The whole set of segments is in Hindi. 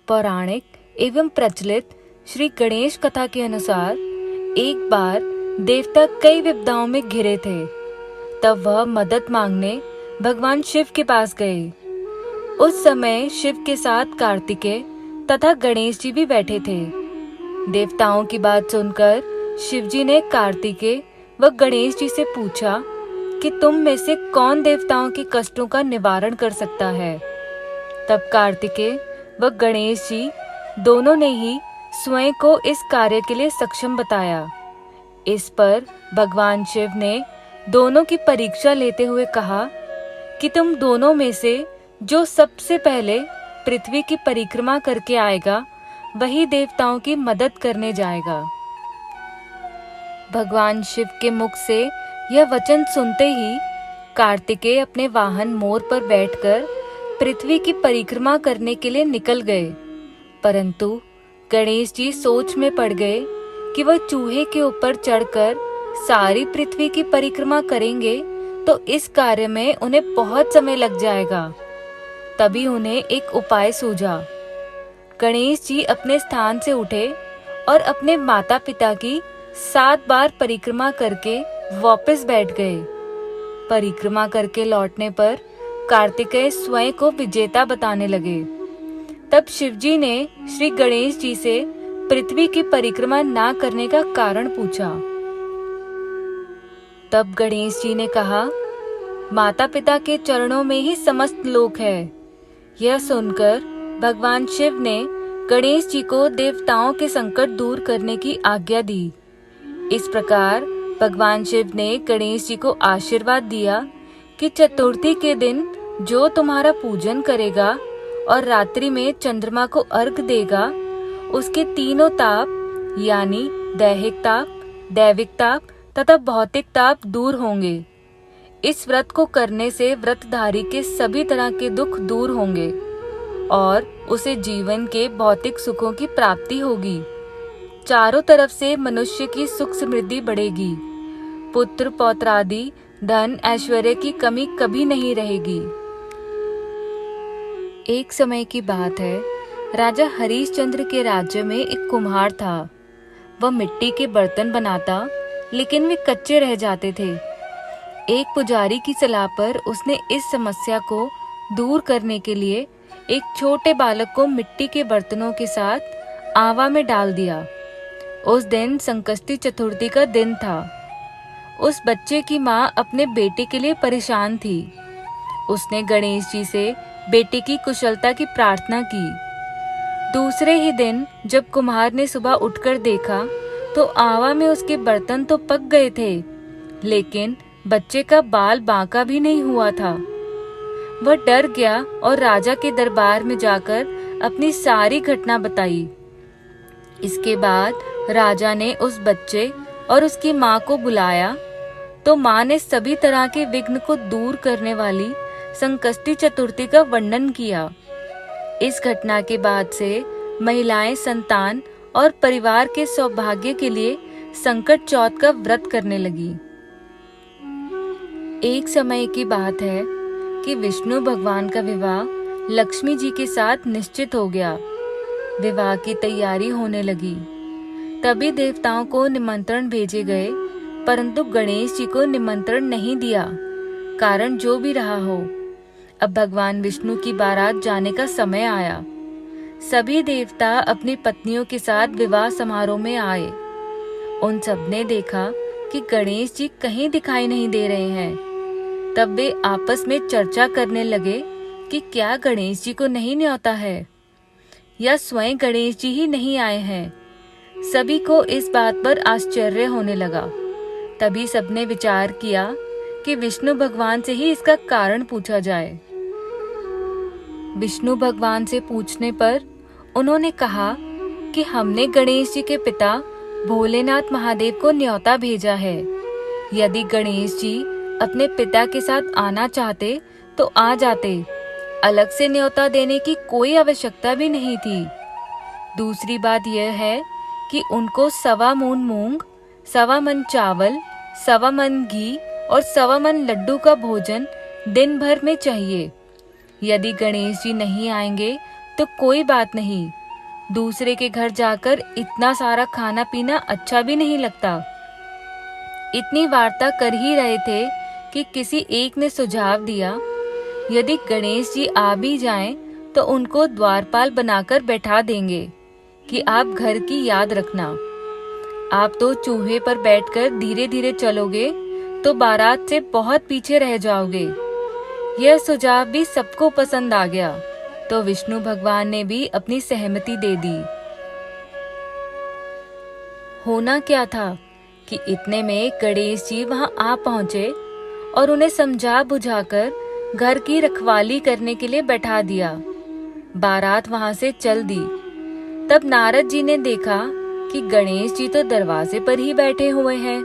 पौराणिक एवं प्रचलित श्री गणेश कथा के अनुसार एक बार देवता कई विपदाओं में घिरे थे। तब वह मदद मांगने भगवान शिव के पास गए। उस समय शिव के साथ कार्तिकेय तथा गणेश जी भी बैठे थे। देवताओं की बात सुनकर शिवजी ने कार्तिकेय व गणेश जी से पूछा कि तुम में से कौन देवताओं के कष्टों का निवारण कर सकता है। तब कार्तिकेय व गणेश जी दोनों ने ही स्वयं को इस कार्य के लिए सक्षम बताया। इस पर भगवान शिव ने दोनों की परीक्षा लेते हुए कहा कि तुम दोनों में से जो सबसे पहले पृथ्वी की परिक्रमा करके आएगा वही देवताओं की मदद करने जाएगा। भगवान शिव के मुख से यह वचन सुनते ही कार्तिकेय अपने वाहन मोर पर बैठकर पृथ्वी की परिक्रमा करने के लिए निकल गए। परंतु गणेश जी सोच में पड़ गए कि वह चूहे के ऊपर चढ़कर सारी पृथ्वी की परिक्रमा करेंगे तो इस कार्य में उन्हें बहुत समय लग जाएगा। तभी उन्हें एक उपाय सूझा। गणेश जी अपने स्थान से उठे और अपने माता पिता की 7 बार परिक्रमा करके वापस बैठ गए। परिक्रमा करके लौटने पर कार्तिकेय स्वयं को विजेता बताने लगे। तब शिवजी ने श्री गणेश जी से पृथ्वी की परिक्रमा ना करने का कारण पूछा। तब गणेश जी ने कहा, माता पिता के चरणों में ही समस्त लोक है। यह सुनकर भगवान शिव ने गणेश जी को देवताओं के संकट दूर करने की आज्ञा दी। इस प्रकार भगवान शिव ने गणेश जी को आशीर्वाद दिया कि चतुर्थी के दिन जो तुम्हारा पूजन करेगा और रात्रि में चंद्रमा को अर्घ देगा उसके तीनों ताप यानी दैहिक ताप, दैविक ताप तथा भौतिक ताप दूर होंगे। इस व्रत को करने से व्रतधारी के सभी तरह के दुख दूर होंगे और उसे जीवन के भौतिक सुखों की प्राप्ति होगी। चारों तरफ से मनुष्य की सुख समृद्धि बढ़ेगी। पुत्र पौत्रादि धन ऐश्वर्य की कमी कभी नहीं रहेगी। एक समय की बात है, राजा हरिश्चंद्र के राज्य में एक कुम्हार था। वह मिट्टी के बर्तन बनाता लेकिन वे कच्चे रह जाते थे। एक पुजारी की सलाह पर उसने इस समस्या को दूर करने के लिए एक छोटे बालक को मिट्टी के बर्तनों के साथ आवा में डाल दिया। उस दिन संकष्टी चतुर्थी का दिन था। उस बच्चे की माँ अपने बेटे के लिए परेशान थी। उसने गणेश जी से बेटे की कुशलता की प्रार्थना की। दूसरे ही दिन जब कुम्हार ने सुबह उठकर देखा तो आवा में उसके बर्तन तो पक गए थे, लेकिन बच्चे का बाल बांका भी नहीं हुआ था। वह डर गया और राजा के दरबार में जाकर अपनी सारी घटना बताई। इसके बाद राजा ने उस बच्चे और उसकी माँ को बुलाया तो माँ ने सभी तरह के विघ्न को दूर करने वाली संकष्टी चतुर्थी का वर्णन किया। इस घटना के बाद से महिलाएं संतान और परिवार के सौभाग्य के लिए संकट चौथ का व्रत करने लगी। एक समय की बात है कि विष्णु भगवान का विवाह लक्ष्मी जी के साथ निश्चित हो गया। विवाह की तैयारी होने लगी। तभी देवताओं को निमंत्रण भेजे गए, परंतु गणेश जी को निमंत्रण नहीं दिया। कारण जो भी रहा हो, अब भगवान विष्णु की बारात जाने का समय आया। सभी देवता अपनी पत्नियों के साथ विवाह समारोह में आए। उन सबने देखा कि गणेश जी कहीं दिखाई नहीं दे रहे हैं। तब वे आपस में चर्चा करने लगे कि क्या गणेश जी को नहीं न्योता है या स्वयं गणेश जी ही नहीं आए हैं। सभी को इस बात पर आश्चर्य होने लगा। तभी सबने विचार किया कि विष्णु भगवान से ही इसका कारण पूछा जाए। विष्णु भगवान से पूछने पर उन्होंने कहा कि हमने गणेश जी के पिता भोलेनाथ महादेव को न्योता भेजा है। यदि गणेश जी अपने पिता के साथ आना चाहते तो आ जाते। अलग से न्योता देने की कोई आवश्यकता भी नहीं थी। दूसरी बात यह है कि उनको 1.25 मून मूंग, 1.25 मन चावल, 1.25 मन घी और 1.25 मन लड्डू का भोजन दिन भर में चाहिए। यदि गणेश जी नहीं आएंगे तो कोई बात नहीं, दूसरे के घर जाकर इतना सारा खाना पीना अच्छा भी नहीं लगता। इतनी वार्ता कर ही रहे थे कि किसी एक ने सुझाव दिया, यदि गणेश जी आ भी जाएं तो उनको द्वारपाल बनाकर बैठा देंगे कि आप घर की याद रखना। आप तो चूहे पर बैठकर धीरे धीरे चलोगे तो बारात से बहुत पीछे रह जाओगे। यह सुझाव भी सबको पसंद आ गया, तो विष्णु भगवान ने भी अपनी सहमति दे दी। होना क्या था कि इतने में गणेश जी वहां आ पहुंचे और उन्हें समझा बुझाकर घर की रखवाली करने के लिए बैठा दिया। बारात वहां से चल दी। तब नारद जी ने देखा कि गणेश जी तो दरवाजे पर ही बैठे हुए हैं,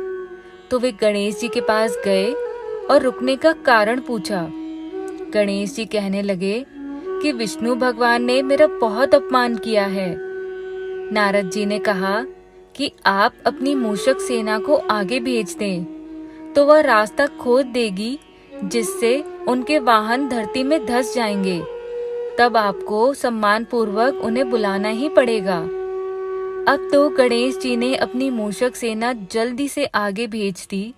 तो वे गणेश जी के पास गए और रुकने का कारण पूछा। गणेश जी कहने लगे कि विष्णु भगवान ने मेरा बहुत अपमान किया है। नारद जी ने कहा कि आप अपनी मूषक सेना को आगे भेज दें, तो वह रास्ता खोद देगी जिससे उनके वाहन धरती में धंस जाएंगे। तब आपको सम्मान पूर्वक उन्हें बुलाना ही पड़ेगा। अब तो गणेश जी ने अपनी मूषक सेना जल्दी से आगे भेज दी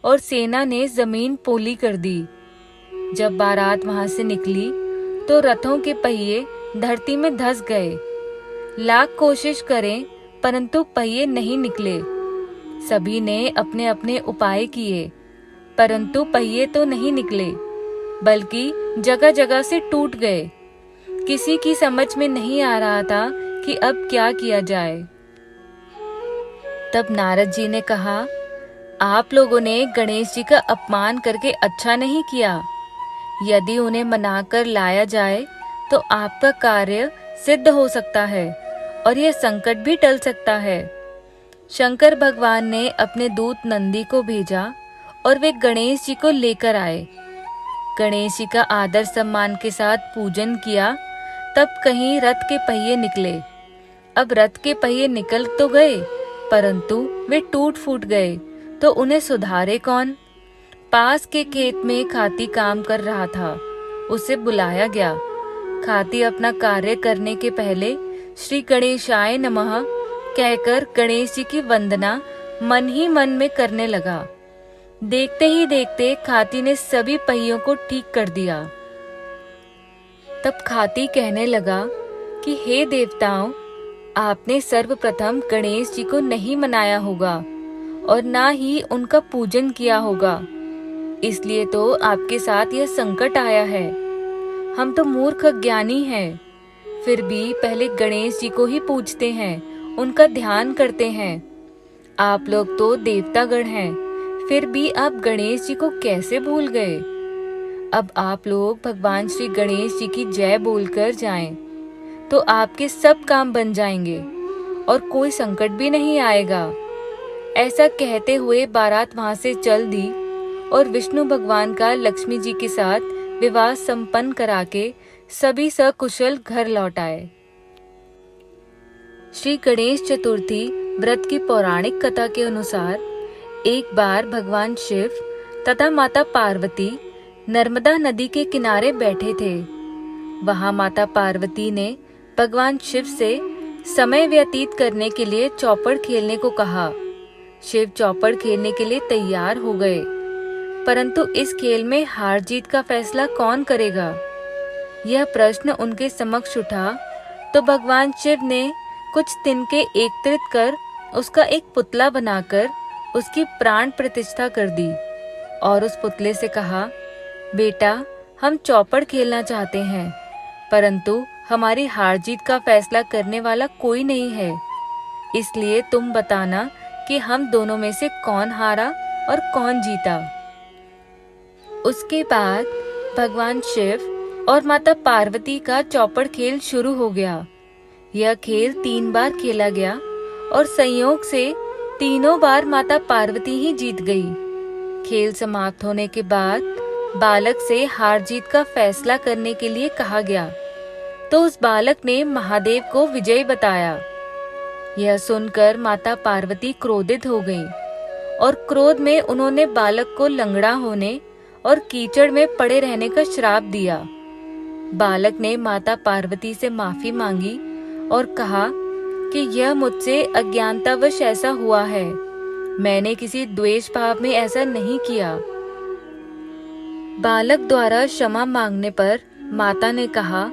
और सेना ने जमीन पोली कर दी। जब बारात वहां से निकली तो रथों के पहिए धरती में धंस गए। लाख कोशिश करें परंतु पहिए नहीं निकले। सभी ने अपने अपने उपाय किए, परंतु पहिए तो नहीं निकले, बल्कि जगह जगह से टूट गए। किसी की समझ में नहीं आ रहा था कि अब क्या किया जाए। तब नारद जी ने कहा, आप लोगों ने गणेश जी का अपमान करके अच्छा नहीं किया। यदि उन्हें मनाकर लाया जाए तो आपका कार्य सिद्ध हो सकता है और यह संकट भी टल सकता है। शंकर भगवान ने अपने दूत नंदी को भेजा और वे गणेश जी को लेकर आए। गणेश जी का आदर सम्मान के साथ पूजन किया। तब कहीं रथ के पहिए निकले। अब रथ के पहिए निकल तो गए, परंतु वे टूट फूट गए, तो उन्हें सुधारे कौन? पास के खेत में खाती काम कर रहा था, उसे बुलाया गया। खाती अपना कार्य करने के पहले श्री गणेशाय नमः कहकर गणेश जी की वंदना मन ही मन में करने लगा। देखते ही देखते खाती ने सभी पहियों को ठीक कर दिया। तब खाती कहने लगा कि हे देवताओं, आपने सर्वप्रथम गणेश जी को नहीं मनाया होगा और ना ही उनका पूजन किया होगा, इसलिए तो आपके साथ यह संकट आया है। हम तो मूर्ख ज्ञानी हैं, फिर भी पहले गणेश जी को ही पूजते हैं, उनका ध्यान करते हैं। आप लोग तो देवतागण हैं, फिर भी आप गणेश जी को कैसे भूल गए? अब आप लोग भगवान श्री गणेश जी की जय बोलकर जाएं, तो आपके सब काम बन जाएंगे और कोई संकट भी नहीं आएगा। ऐसा कहते हुए बारात वहां से चल दी और विष्णु भगवान का लक्ष्मी जी के साथ विवाह संपन्न करा के सभी सकुशल घर लौट आए। श्री गणेश चतुर्थी व्रत की पौराणिक कथा के अनुसार एक बार भगवान शिव तथा माता पार्वती नर्मदा नदी के किनारे बैठे थे। वहां माता पार्वती ने भगवान शिव से समय व्यतीत करने के लिए चौपड़ खेलने को कहा। शिव चौपड़ खेलने के लिए तैयार हो गए, परंतु इस खेल में हार जीत का फैसला कौन करेगा, यह प्रश्न उनके समक्ष उठा। तो भगवान शिव ने कुछ तिनके एकत्रित कर उसका एक पुतला बनाकर उसकी प्राण प्रतिष्ठा कर दी और उस पुतले से कहा, बेटा, हम चौपड़ खेलना चाहते हैं, परंतु हमारी हार जीत का फैसला करने वाला कोई नहीं है, इसलिए तुम बताना कि हम दोनों में से कौन हारा और कौन जीता। उसके बाद भगवान शिव और माता पार्वती का चौपड़ खेल शुरू हो गया। यह खेल 3 बार खेला गया और संयोग से तीनों बार माता पार्वती ही जीत गई। खेल समाप्त होने के बाद बालक से हार जीत का फैसला करने के लिए कहा गया, तो उस बालक ने महादेव को विजयी बताया। यह सुनकर माता पार्वती क्रोधित हो गईं और क्रोध में उन्होंने बालक को लंगड़ा होने और कीचड़ में पड़े रहने का श्राप दिया। बालक ने माता पार्वती से माफी मांगी और कहा कि यह मुझसे अज्ञानतावश ऐसा हुआ है, मैंने किसी द्वेष भाव में ऐसा नहीं किया। बालक द्वारा क्षमा मांगने पर माता ने कहा,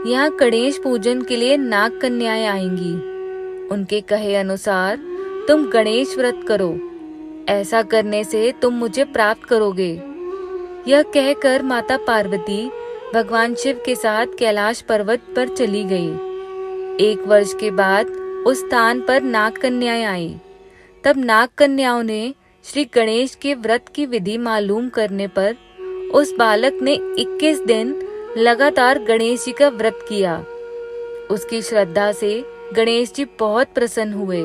यहाँ गणेश पूजन के लिए नाग कन्याएं आएंगी, उनके कहे अनुसार तुम गणेश व्रत करो, ऐसा करने से तुम मुझे प्राप्त करोगे। यह कहकर माता पार्वती भगवान शिव के साथ कैलाश पर्वत पर चली गई। 1 वर्ष के बाद उस स्थान पर नाग कन्याएं आई। तब नाग कन्याओं ने श्री गणेश के व्रत की विधि मालूम करने पर उस बालक ने 21 दिन लगातार गणेश जी का व्रत किया। उसकी श्रद्धा से गणेश जी बहुत प्रसन्न हुए।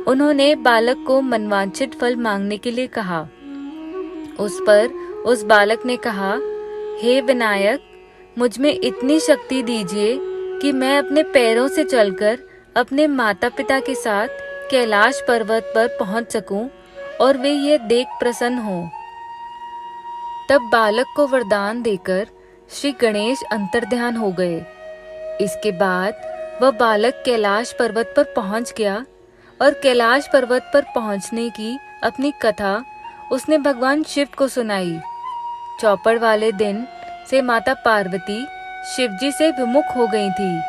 उन्होंने बालक को मनवांछित फल मांगने के लिए कहा। उस पर उस बालक ने कहा, हे विनायक, मुझ में इतनी शक्ति दीजिए कि मैं अपने पैरों से चलकर अपने माता पिता के साथ कैलाश पर्वत पर पहुंच सकूं और वे ये देख प्रसन्न हों। तब बालक को वरदान देकर श्री गणेश अंतर्ध्यान हो गए। इसके बाद वह बालक कैलाश पर्वत पर पहुंच गया और कैलाश पर्वत पर पहुंचने की अपनी कथा उसने भगवान शिव को सुनाई। चौपड़ वाले दिन से माता पार्वती शिवजी से विमुख हो गई थी।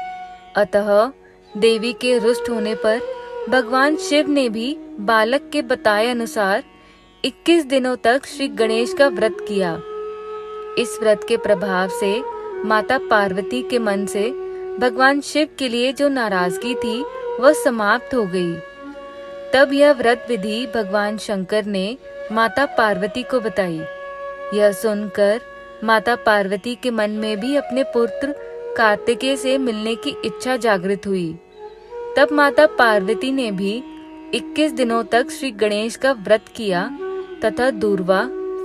अतः देवी के रुष्ट होने पर भगवान शिव ने भी बालक के बताए अनुसार 21 दिनों तक श्री गणेश का व्रत किया। इस व्रत के प्रभाव से माता पार्वती के मन से भगवान शिव के लिए जो नाराजगी थी वह समाप्त हो गई। तब यह व्रत विधि भगवान शंकर ने माता पार्वती को बताई। यह सुनकर माता पार्वती के मन में भी अपने पुत्र कार्तिकेय से मिलने की इच्छा जागृत हुई। तब माता पार्वती ने भी 21 दिनों तक श्री गणेश का व्रत किया तथा दूर्वा,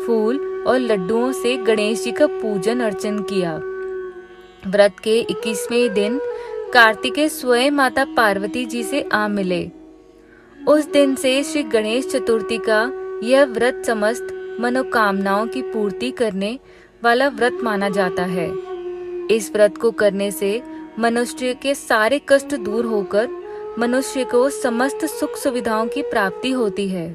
फूल और लड्डुओं से गणेश जी का पूजन अर्चन किया। व्रत के 21वें दिन कार्तिकेय स्वयं माता पार्वती जी से आ मिले। उस दिन से श्री गणेश चतुर्थी का यह व्रत समस्त मनोकामनाओं की पूर्ति करने वाला व्रत माना जाता है। इस व्रत को करने से मनुष्य के सारे कष्ट दूर होकर मनुष्य को समस्त सुख सुविधाओं की प्राप्ति होती है।